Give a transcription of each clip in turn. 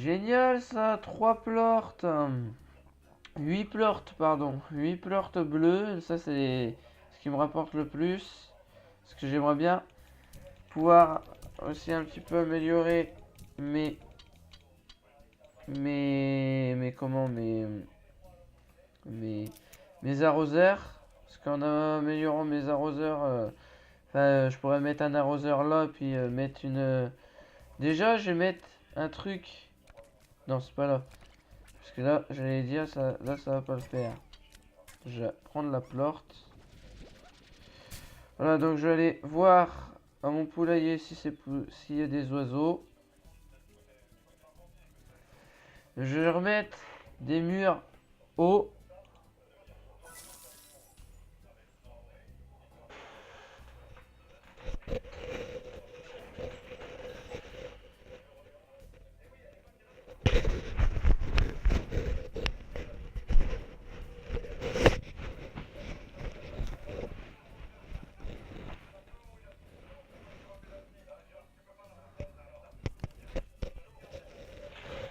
génial ça, 3 plortes. 8 plortes, pardon. 8 plortes bleues. Ça, c'est ce qui me rapporte le plus. Parce que j'aimerais bien pouvoir aussi un petit peu améliorer mes mes arroseurs. Parce qu'en améliorant mes arroseurs, je pourrais mettre un arroseur là, puis mettre une. Déjà, je vais mettre un truc. Non, c'est pas là. Parce que là, j'allais dire, ça, là, ça va pas le faire. Je vais prendre la plorte. Voilà, donc je vais aller voir à mon poulailler si s'il y a des oiseaux. Je vais remettre des murs hauts.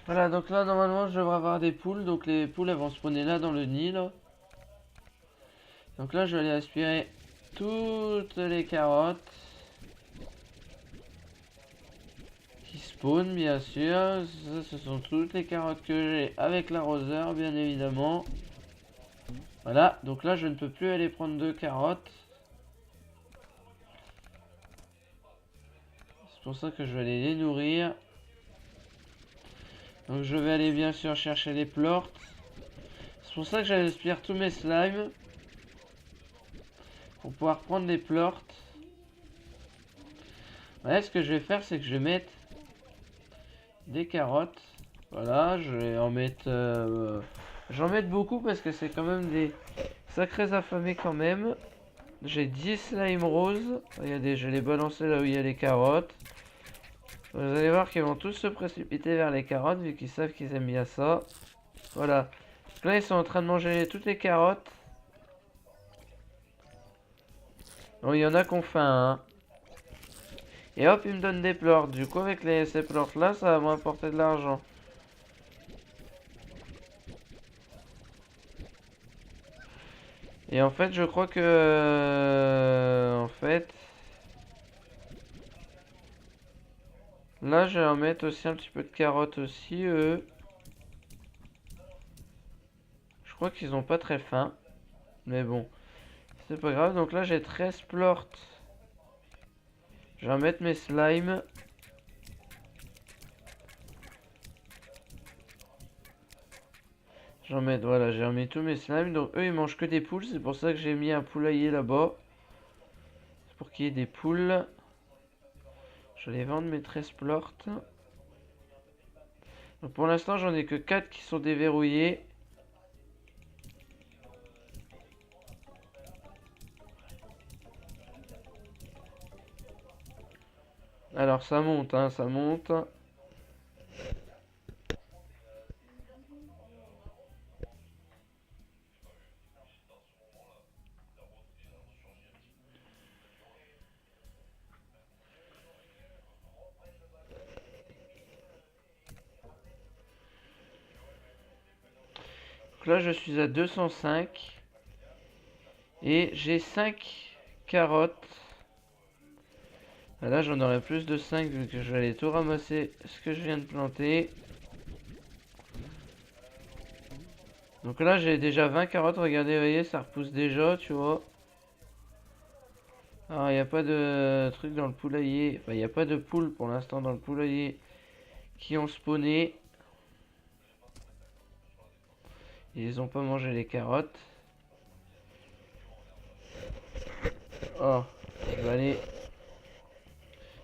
Voilà, donc là, normalement, je devrais avoir des poules. Donc les poules, elles vont spawner là dans le nid, là. Donc là, je vais aller aspirer toutes les carottes qui spawnent, bien sûr. Ça, ce sont toutes les carottes que j'ai avec l'arroseur, bien évidemment. Voilà, donc là, je ne peux plus aller prendre 2 carottes. C'est pour ça que je vais aller les nourrir. Donc je vais aller bien sûr chercher les plortes. C'est pour ça que j'aspire tous mes slimes. Pour pouvoir prendre les plortes. Ouais, ce que je vais faire, c'est que je vais mettre des carottes. Voilà, je vais en mettre... j'en mets beaucoup parce que c'est quand même des sacrés affamés quand même. J'ai 10 slimes roses. Regardez, je vais les balancer là où il y a les carottes. Vous allez voir qu'ils vont tous se précipiter vers les carottes vu qu'ils savent qu'ils aiment bien ça. Voilà. Donc là, ils sont en train de manger toutes les carottes. Bon, il y en a qu'on faim, hein. Et hop, ils me donnent des plortes. Du coup, avec ces plortes là, ça va me rapporter de l'argent. Et en fait, je crois que... en fait... Là, je vais en mettre aussi un petit peu de carottes aussi, eux. Je crois qu'ils ont pas très faim. Mais bon, c'est pas grave. Donc là, j'ai 13 plortes. Je vais en mettre mes slimes. J'en mets, voilà, j'ai remis tous mes slimes. Donc eux, ils mangent que des poules. C'est pour ça que j'ai mis un poulailler là-bas. C'est pour qu'il y ait des poules. Je vais les vendre mes 13 plortes. Donc pour l'instant, j'en ai que 4 qui sont déverrouillés. Alors ça monte, hein, ça monte. Donc là, je suis à 205. Et j'ai 5 carottes. Là, j'en aurai plus de 5 vu que je vais aller tout ramasser ce que je viens de planter. Donc là, j'ai déjà 20 carottes. Regardez, vous voyez, ça repousse déjà, tu vois. Alors, il n'y a pas de truc dans le poulailler. Enfin, il n'y a pas de poules pour l'instant dans le poulailler qui ont spawné. Ils ont pas mangé les carottes. Oh, je vais aller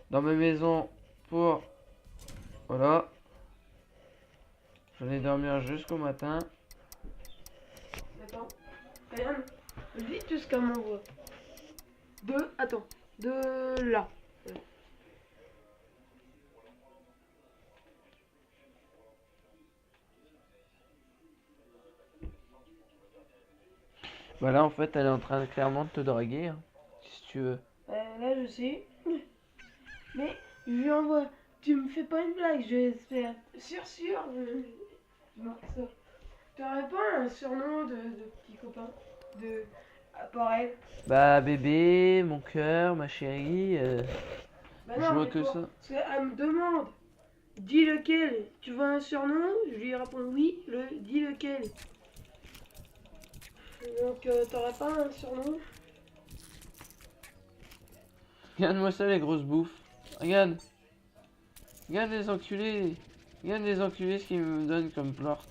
dans ma maison pour... Voilà. Je vais dormir jusqu'au matin. Attends. Ryan, vite jusqu'à m'envoie. Attends. De là. Voilà, en fait, elle est en train clairement de te draguer, hein, si tu veux. Là, je sais. Mais je lui envoie Tu me fais pas une blague, j'espère. Sûr, je marque ça. T'aurais pas un surnom de petit copain de appareil? Bah, bébé, mon cœur, ma chérie. Bah Je non, vois mais que toi, ça. parce qu'elle me demande, dis lequel. Tu veux un surnom? Je lui réponds oui, dis lequel. Donc t'aurais pas un surnom? Regarde-moi ça, les grosses bouffes. Regarde. Regarde les enculés. Regarde les enculés, ce qu'ils me donnent comme plort.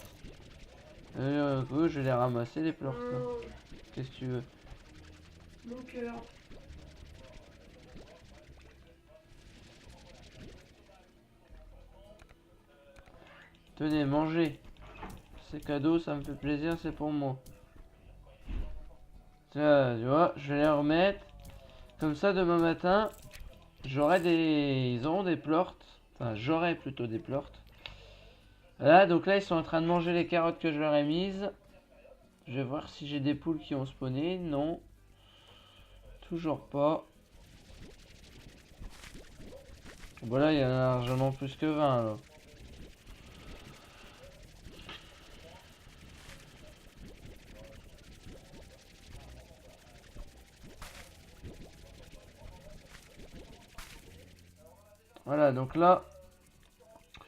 Je vais les ramasser, les plorts, là. Non, Qu'est-ce que tu veux? mon cœur. Tenez, mangez. C'est cadeau, ça me fait plaisir, c'est pour moi. Tiens, tu vois, je vais les remettre. Comme ça, demain matin, j'aurai des... Ils auront des plorts. Enfin, j'aurai plutôt des plorts. Voilà, donc là, ils sont en train de manger les carottes que je leur ai mises. Je vais voir si j'ai des poules qui ont spawné. Non. Toujours pas. Voilà, il y en a largement plus que 20, là. Voilà, donc là,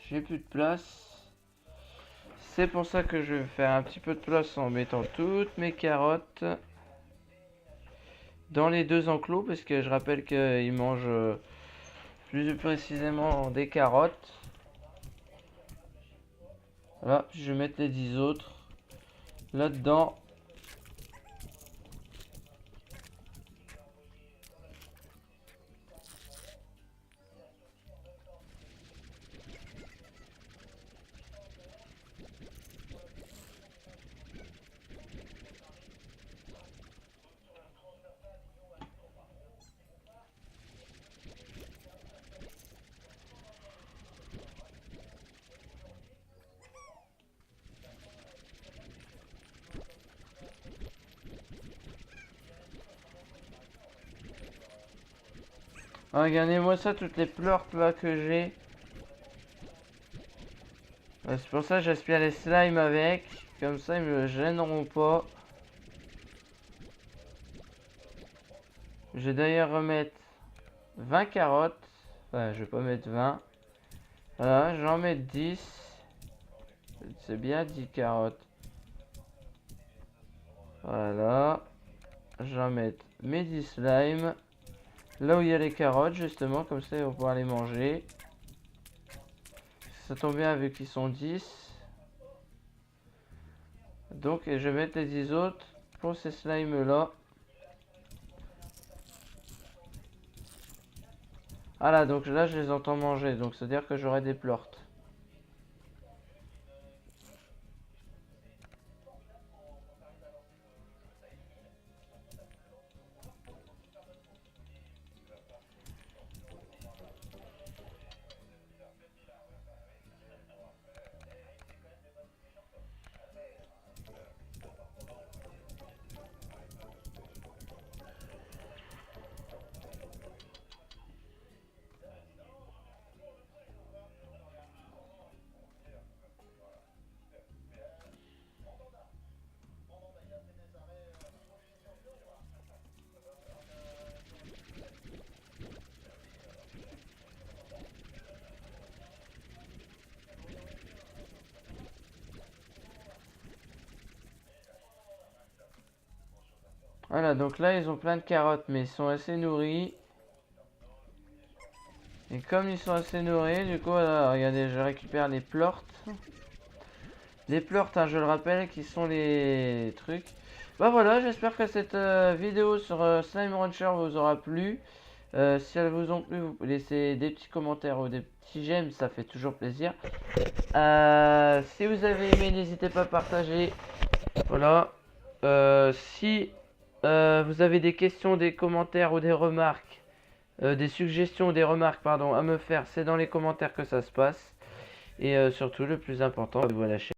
j'ai plus de place. C'est pour ça que je vais faire un petit peu de place en mettant toutes mes carottes dans les deux enclos, parce que je rappelle qu'ils mangent plus précisément des carottes. Voilà, je vais mettre les 10 autres là-dedans. Ah, regardez-moi ça, toutes les plortes là que j'ai. C'est pour ça que j'aspire les slimes avec. Comme ça, ils me gêneront pas. Je vais d'ailleurs remettre 20 carottes. Enfin, je vais pas mettre 20. Voilà, j'en mets 10. C'est bien 10 carottes. Voilà. J'en mets mes 10 slimes. Là où il y a les carottes, justement, comme ça, ils vont pouvoir les manger. Ça tombe bien vu qu'ils sont 10. Donc, je vais mettre les 10 autres pour ces slimes là. Voilà, donc là, je les entends manger. Donc, c'est-à-dire que j'aurai des plorts. Voilà, donc là, ils ont plein de carottes, mais ils sont assez nourris. Et comme ils sont assez nourris, du coup, voilà, regardez, je récupère les plorts. Les plorts, hein, je le rappelle, qui sont les trucs. Bah voilà, j'espère que cette vidéo sur Slime Rancher vous aura plu. Si elles vous ont plu, vous pouvez laisser des petits commentaires ou des petits j'aime, ça fait toujours plaisir. Si vous avez aimé, n'hésitez pas à partager. Voilà. Si vous avez des questions, des commentaires ou des remarques, des suggestions, des remarques, pardon, à me faire, c'est dans les commentaires que ça se passe. Et surtout, le plus important, abonnez-vous à la chaîne.